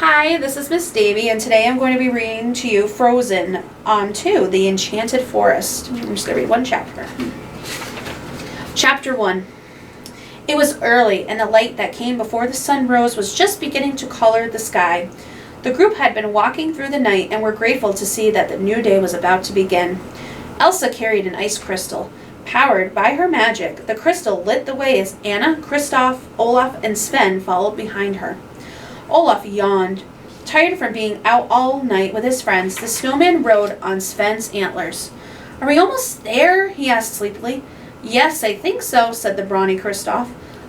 Hi, this is Miss Davy, and today I'm going to be reading to you Frozen 2, The Enchanted Forest. I'm just going to read one chapter. Chapter 1. It was early, and the light that came before the sun rose was just beginning to color the sky. The group had been walking through the night and were grateful to see that the new day was about to begin. Elsa carried an ice crystal. Powered by her magic, the crystal lit the way as Anna, Kristoff, Olaf, and Sven followed behind her. Olaf yawned. Tired from being out all night with his friends, the snowman rode on Sven's antlers. "Are we almost there?" he asked sleepily. "Yes, I think so," said the brawny Kristoff.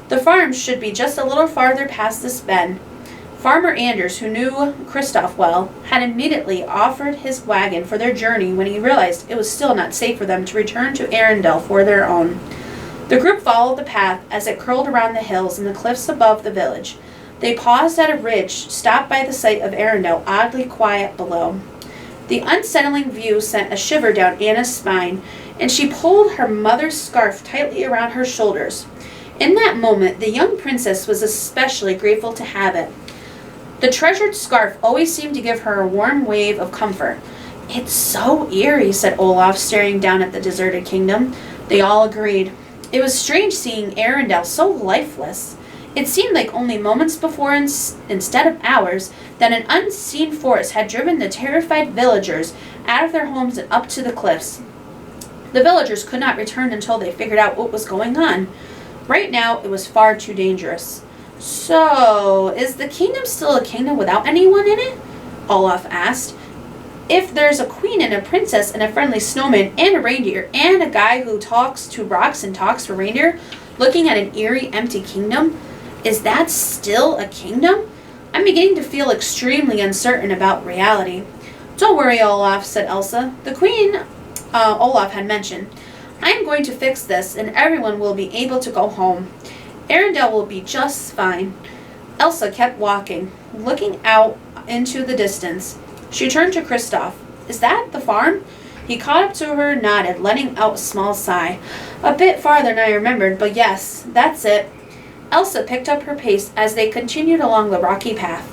"The farm should be just a little farther past this bend." Farmer Anders, who knew Kristoff well, had immediately offered his wagon for their journey when he realized it was still not safe for them to return to Arendelle for their own. The group followed the path as it curled around the hills and the cliffs above the village. They paused at a ridge, stopped by the sight of Arendelle, oddly quiet below. The unsettling view sent a shiver down Anna's spine, and she pulled her mother's scarf tightly around her shoulders. In that moment, the young princess was especially grateful to have it. The treasured scarf always seemed to give her a warm wave of comfort. "It's so eerie," said Olaf, staring down at the deserted kingdom. They all agreed. It was strange seeing Arendelle so lifeless. It seemed like only moments before, instead of hours, that an unseen force had driven the terrified villagers out of their homes and up to the cliffs. The villagers could not return until they figured out what was going on. Right now, it was far too dangerous. "So, is the kingdom still a kingdom without anyone in it?" Olaf asked. "If there's a queen and a princess and a friendly snowman and a reindeer and a guy who talks to rocks and talks for reindeer, looking at an eerie, empty kingdom, is that still a kingdom? I'm beginning to feel extremely uncertain about reality." "Don't worry, Olaf," said Elsa. "The queen Olaf had mentioned. I'm going to fix this and everyone will be able to go home. Arendelle will be just fine." Elsa kept walking, looking out into the distance. She turned to Kristoff. "Is that the farm?" He caught up to her, nodded, letting out a small sigh. "A bit farther than I remembered, but yes, that's it." Elsa picked up her pace as they continued along the rocky path.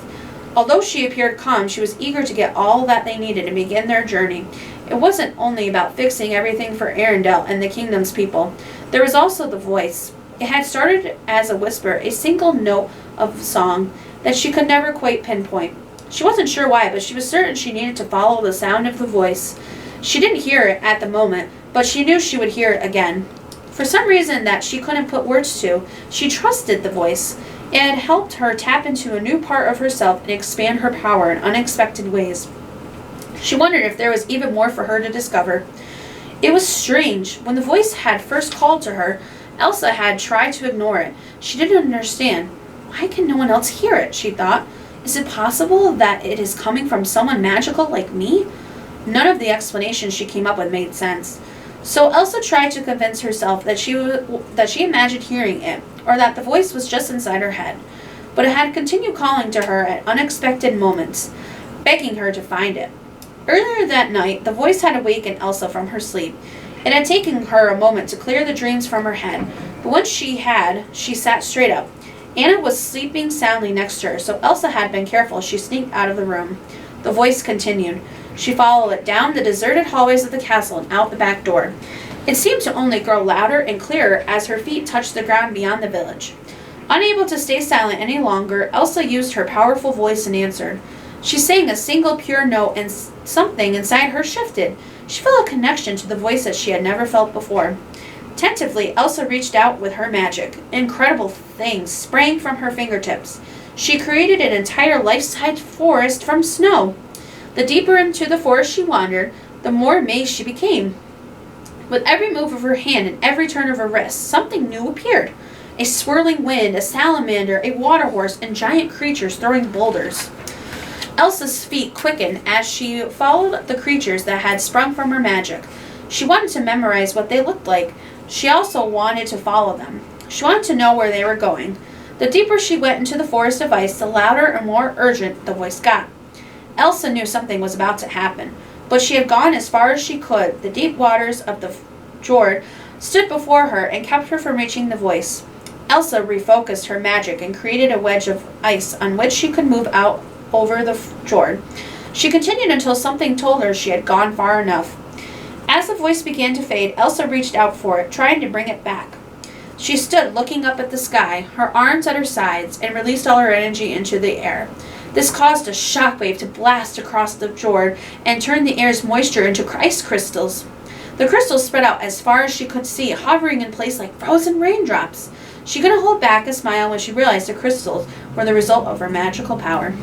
Although she appeared calm, she was eager to get all that they needed and begin their journey. It wasn't only about fixing everything for Arendelle and the kingdom's people. There was also the voice. It had started as a whisper, a single note of song that she could never quite pinpoint. She wasn't sure why, but she was certain she needed to follow the sound of the voice. She didn't hear it at the moment, but she knew she would hear it again. For some reason that she couldn't put words to, she trusted the voice. It had helped her tap into a new part of herself and expand her power in unexpected ways. She wondered if there was even more for her to discover. It was strange. When the voice had first called to her, Elsa had tried to ignore it. She didn't understand. "Why can no one else hear it?" she thought. "Is it possible that it is coming from someone magical like me?" None of the explanations she came up with made sense. So Elsa tried to convince herself that she imagined hearing it, or that the voice was just inside her head. But it had continued calling to her at unexpected moments, begging her to find it. Earlier that night, the voice had awakened Elsa from her sleep. It had taken her a moment to clear the dreams from her head, but once she sat straight up. Anna was sleeping soundly next to her, so Elsa had been careful. She sneaked out of the room. The voice continued. She followed it down the deserted hallways of the castle and out the back door. It seemed to only grow louder and clearer as her feet touched the ground beyond the village. Unable to stay silent any longer, Elsa used her powerful voice and answered. She sang a single pure note and something inside her shifted. She felt a connection to the voice that she had never felt before. Tentatively, Elsa reached out with her magic. Incredible things sprang from her fingertips. She created an entire life-size forest from snow. The deeper into the forest she wandered, the more amazed she became. With every move of her hand and every turn of her wrist, something new appeared. A swirling wind, a salamander, a water horse, and giant creatures throwing boulders. Elsa's feet quickened as she followed the creatures that had sprung from her magic. She wanted to memorize what they looked like. She also wanted to follow them. She wanted to know where they were going. The deeper she went into the forest of ice, the louder and more urgent the voice got. Elsa knew something was about to happen, but she had gone as far as she could. The deep waters of the fjord stood before her and kept her from reaching the voice. Elsa refocused her magic and created a wedge of ice on which she could move out over the fjord. She continued until something told her she had gone far enough. As the voice began to fade, Elsa reached out for it, trying to bring it back. She stood looking up at the sky, her arms at her sides, and released all her energy into the air. This caused a shockwave to blast across the fjord and turn the air's moisture into ice crystals. The crystals spread out as far as she could see, hovering in place like frozen raindrops. She couldn't hold back a smile when she realized the crystals were the result of her magical power.